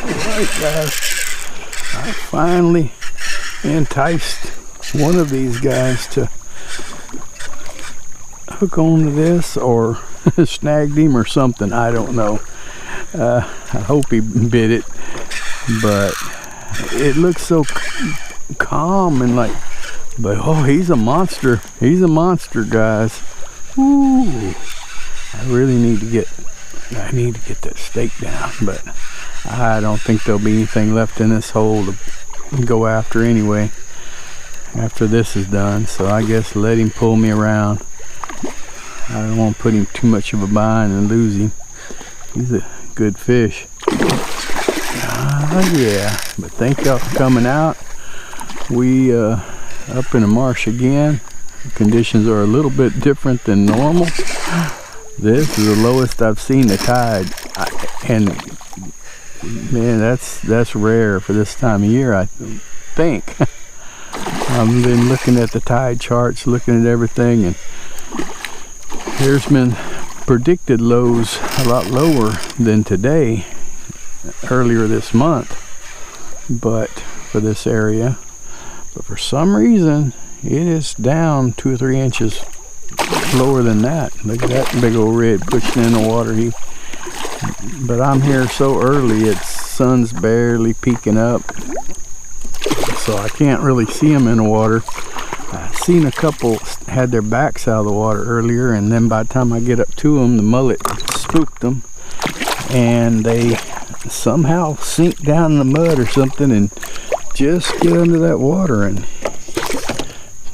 Alright guys, I finally enticed one of these guys to hook onto this, or snagged him or something, I don't know. I hope he bit it, but it looks so calm and like, but oh, he's a monster. He's a monster, guys. Ooh, I really need to get that stake down, but I don't think there'll be anything left in this hole to go after anyway after this is done, so I guess let him pull me around. I don't want to put him too much of a bind and lose him. He's a good fish. Yeah, but thank y'all for coming out. We up in the marsh again. The conditions are a little bit different than normal. This is the lowest I've seen the tide, and man, that's rare for this time of year, I think. I've been looking at the tide charts, looking at everything, and there's been predicted lows a lot lower than today, earlier this month, but for this area. But for some reason, it is down 2 or 3 inches lower than that. Look at that big old red pushing in the water. But I'm here so early, it's sun's barely peeking up, so I can't really see them in the water. I've seen a couple had their backs out of the water earlier, and then by the time I get up to them, the mullet spooked them, and they somehow sink down in the mud or something and just get under that water, and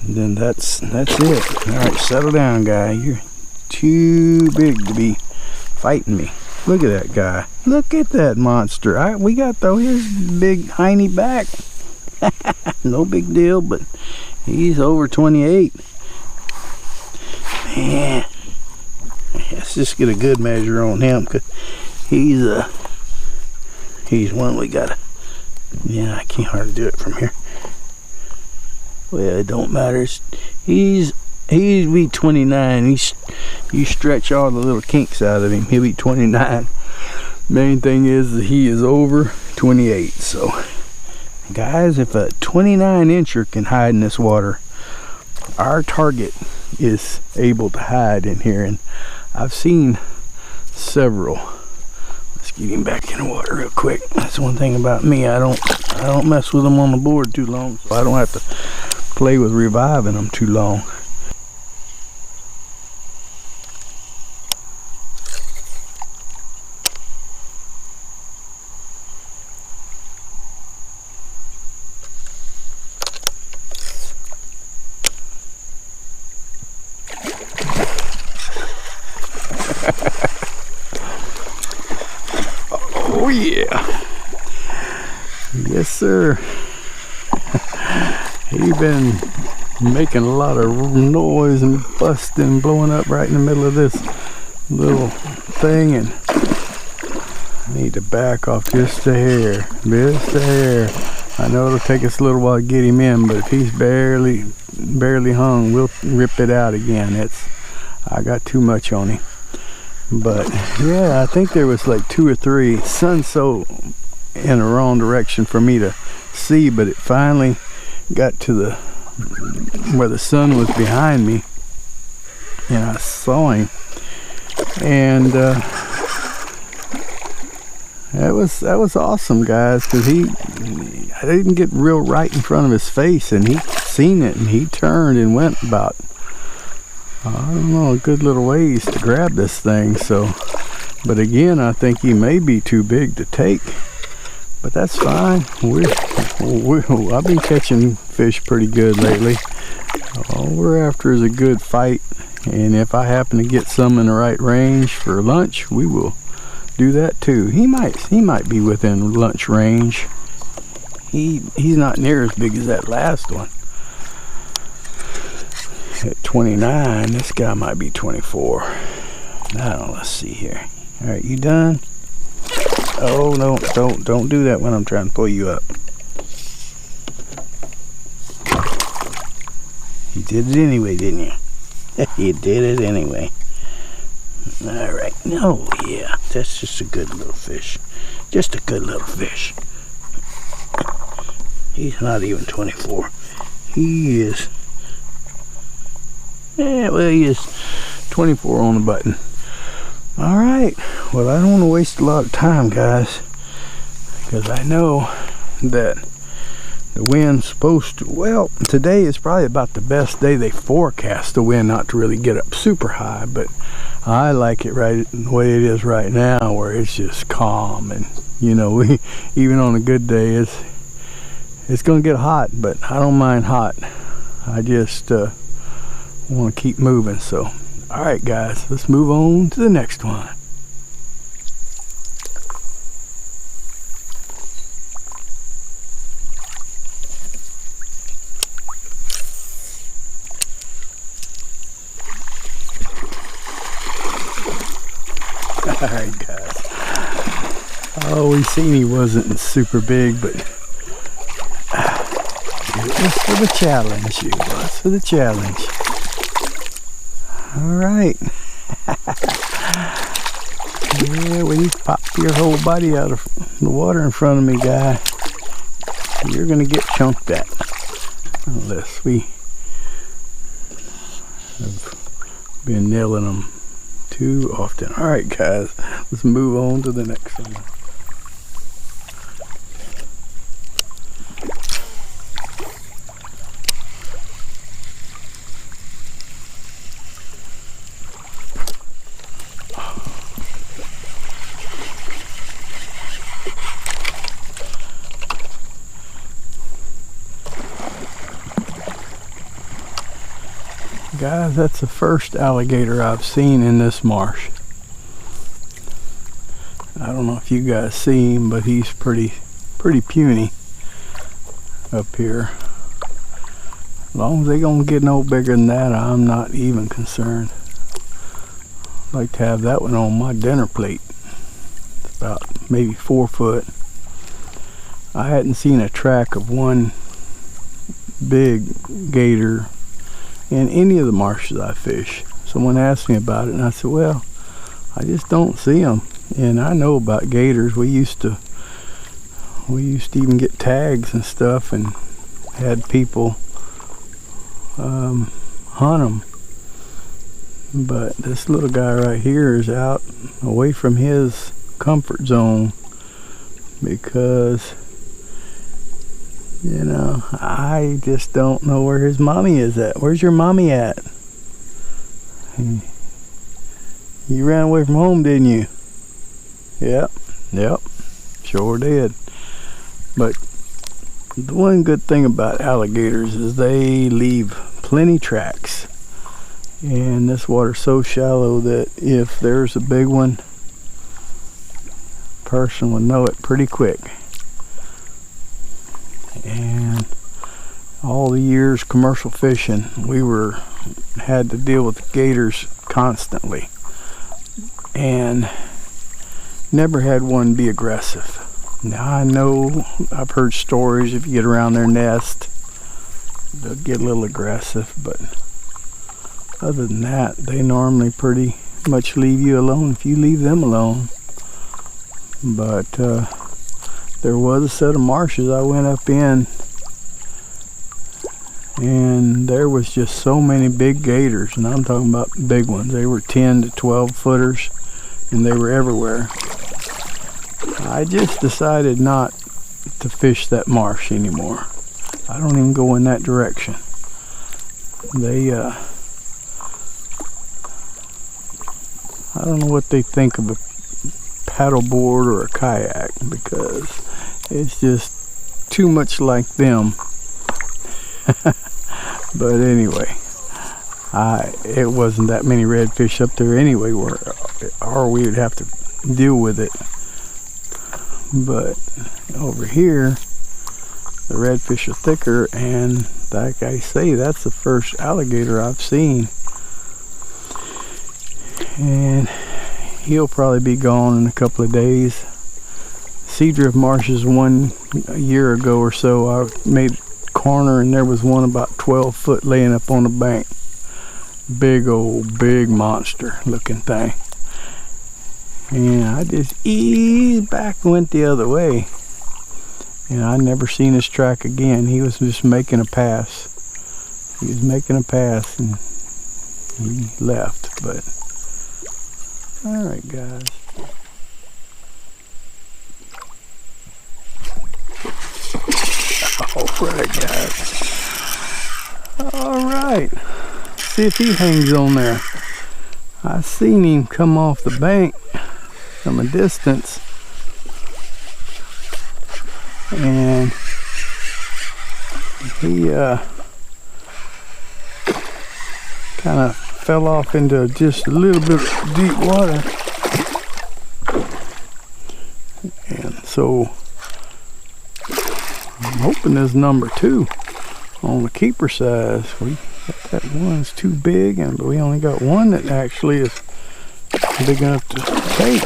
then that's it. All right, settle down, guy. You're too big to be fighting me. Look at that guy. Look at that monster. We got though his big hiney back. No big deal, but he's over 28. Man, let's just get a good measure on him, because he's one we gotta. Yeah, I can't hardly do it from here. Well, it don't matter. He'll be 29. You stretch all the little kinks out of him, he'll be 29. Main thing is that he is over 28. So guys, if a 29 incher can hide in this water, our target is able to hide in here, and I've seen several. Let's get him back in the water real quick. That's one thing about me, I don't mess with them on the board too long, so I don't have to play with reviving them too long. Oh yeah, yes sir. He been making a lot of noise and busting, blowing up right in the middle of this little thing, and I need to back off just a hair, just a hair. I know it'll take us a little while to get him in, but if he's barely hung, we'll rip it out again. I got too much on him. But yeah, I think there was like 2 or 3. Sun's so in the wrong direction for me to see, but it finally got to where the sun was behind me, and I saw him, and that was awesome, guys, because I didn't get real right in front of his face, and he seen it, and he turned and went about, I don't know, a good little ways to grab this thing. So, but again, I think he may be too big to take, but that's fine. I've been catching fish pretty good lately. All we're after is a good fight, and if I happen to get some in the right range for lunch, we will do that too. He might be within lunch range. He's not near as big as that last one. At 29, this guy might be 24. Now let's see here. All right, you done? Oh no, don't do that when I'm trying to pull you up. You did it anyway, didn't you? You did it anyway. All right. Oh yeah. That's just a good little fish. Just a good little fish. He's not even 24. He is, yeah, well, he is 24 on the button. All right, well, I don't want to waste a lot of time, guys, because I know that the wind's supposed to, well, today is probably about the best day. They forecast the wind not to really get up super high, but I like it right the way it is right now, where it's just calm. And you know, even on a good day, it's gonna get hot, but I don't mind hot. I just want to keep moving. So all right, guys, let's move on to the next one. Alright, guys. Oh, we seen he wasn't super big, but it was for the challenge. It was for the challenge. Alright. Yeah, when you pop your whole body out of the water in front of me, guy, you're gonna get chunked at. Unless we have been nailing them too often. All right, guys, let's move on to the next one. Guys, that's the first alligator I've seen in this marsh. I don't know if you guys see him, but he's pretty puny up here. As long as they don't get no bigger than that, I'm not even concerned. I'd like to have that one on my dinner plate. It's about maybe 4 foot. I hadn't seen a track of one big gator in any of the marshes I fish. Someone asked me about it, and I said, well, I just don't see them. And I know about gators. We used to even get tags and stuff, and had people hunt them. But this little guy right here is out away from his comfort zone, because you know, I just don't know where his mommy is at. Where's your mommy at? You ran away from home, didn't you? Yep, sure did. But the one good thing about alligators is they leave plenty tracks. And this water's so shallow that if there's a big one, a person would know it pretty quick. And all the years commercial fishing, we had to deal with gators constantly, and never had one be aggressive. Now I know, I've heard stories, if you get around their nest, they'll get a little aggressive, but other than that, they normally pretty much leave you alone if you leave them alone. But there was a set of marshes I went up in, and there was just so many big gators, and I'm talking about big ones. They were 10 to 12 footers, and they were everywhere. I just decided not to fish that marsh anymore. I don't even go in that direction. They I don't know what they think of a paddleboard or a kayak, because it's just too much like them. But anyway, it wasn't that many redfish up there anyway, or we would have to deal with it. But over here, the redfish are thicker, and like I say, that's the first alligator I've seen. And he'll probably be gone in a couple of days. Seadrift marshes, a year ago or so, I made a corner, and there was one about 12 foot laying up on the bank. Big monster looking thing. And I just eased back and went the other way. And I never seen his track again. He was just making a pass. He was making a pass and he left. But alright, guys. Alright, guys. Alright. See if he hangs on there. I seen him come off the bank from a distance. And he kind of fell off into just a little bit of deep water. And so I'm hoping there's number 2 on the keeper size. We got that one's too big, but we only got one that actually is big enough to take.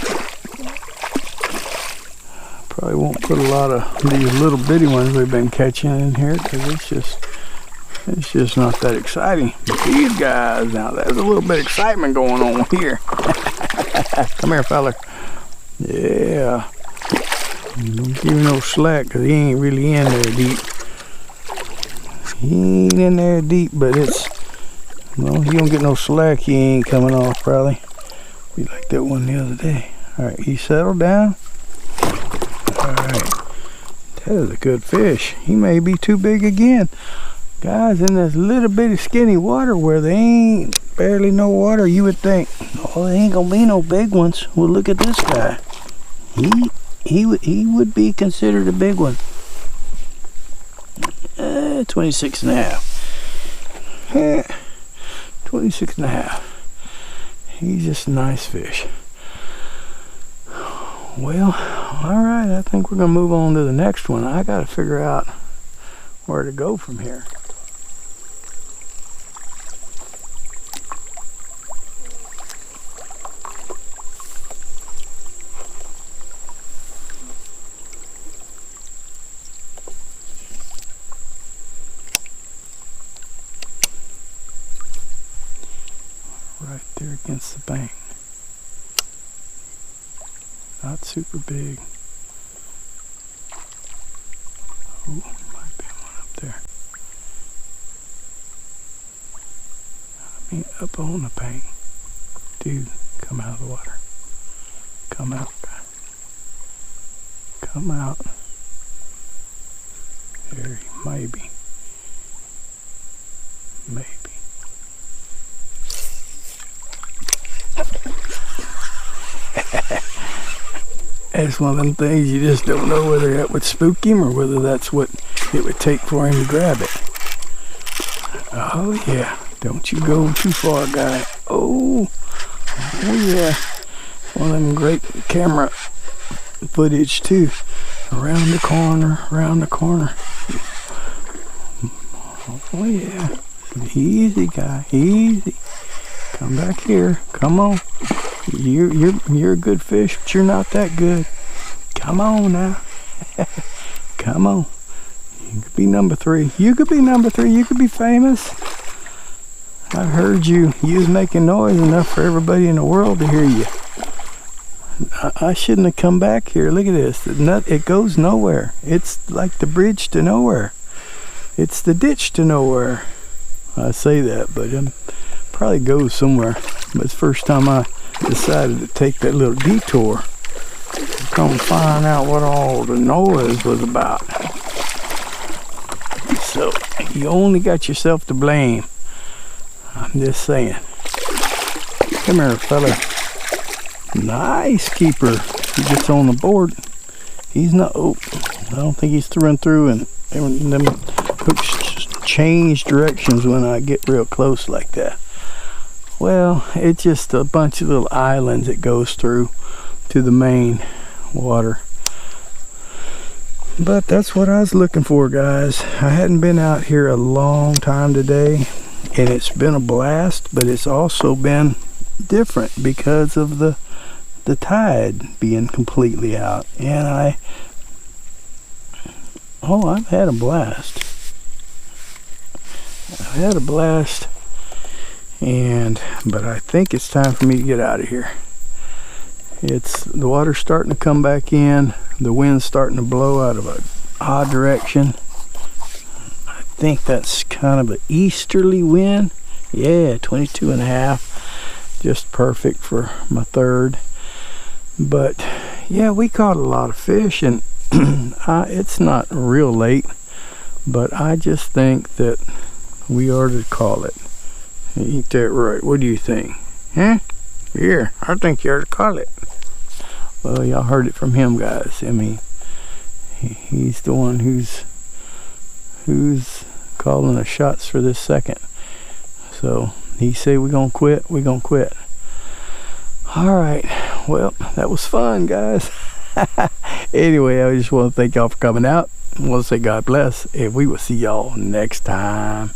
Probably won't put a lot of these little bitty ones we've been catching in here because it's just not that exciting. But these guys, now there's a little bit of excitement going on here. Come here, fella. Yeah. Don't give him no slack because he ain't really in there deep. He ain't in there deep, but it's, well, he don't get no slack. He ain't coming off probably. Be like that one the other day. Alright, he settled down. Alright, that is a good fish. He may be too big again. Guys, in this little bitty skinny water where there ain't barely no water, you would think, oh, there ain't gonna be no big ones. Well, look at this guy. He would be considered a big one. 26 and a half. 26 and a half. He's just a nice fish. Well, alright, I think we're going to move on to the next one. I got to figure out where to go from here. Right there against the bank. Not super big. Oh, might be one up there. I mean, up on the bank. Dude, come out of the water. Come out, guy. Come out. There, maybe. Maybe. It's one of them things you just don't know whether that would spook him or whether that's what it would take for him to grab it. Oh yeah, don't you go too far, guy. Oh yeah, one of them great camera footage too. Around the corner, around the corner. Oh yeah, easy, guy, easy. Come back here, come on. You're a good fish, but you're not that good. Come on now. Come on. You could be number 3. You could be number 3. You could be famous. I heard you. You was making noise enough for everybody in the world to hear you. I shouldn't have come back here. Look at this. It goes nowhere. It's like the bridge to nowhere. It's the ditch to nowhere. I say that, but it probably goes somewhere. But it's the first time I decided to take that little detour to come find out what all the noise was about. So you only got yourself to blame. I'm just saying. Come here, fella. Nice keeper. He gets on the board. He's not. Oh, I don't think he's through and them hooks change directions when I get real close like that. Well, it's just a bunch of little islands it goes through to the main water. But that's what I was looking for, guys. I hadn't been out here a long time today, and it's been a blast, but it's also been different because of the tide being completely out. And I've had a blast. I've had a blast. But I think it's time for me to get out of here. the water's starting to come back in. The wind's starting to blow out of an odd direction. I think that's kind of an easterly wind. Yeah, 22.5, just perfect for my third. But yeah, we caught a lot of fish, and it's not real late, but I just think that we ought to call it. Ain't that right? What do you think? Huh? Here, I think you ought to call it. Well, y'all heard it from him, guys. I mean, he's the one who's calling the shots for this second. So he say we're gonna quit, we're gonna quit. All right, well, that was fun, guys. Anyway, I just want to thank y'all for coming out. I want to say God bless, and we will see y'all next time.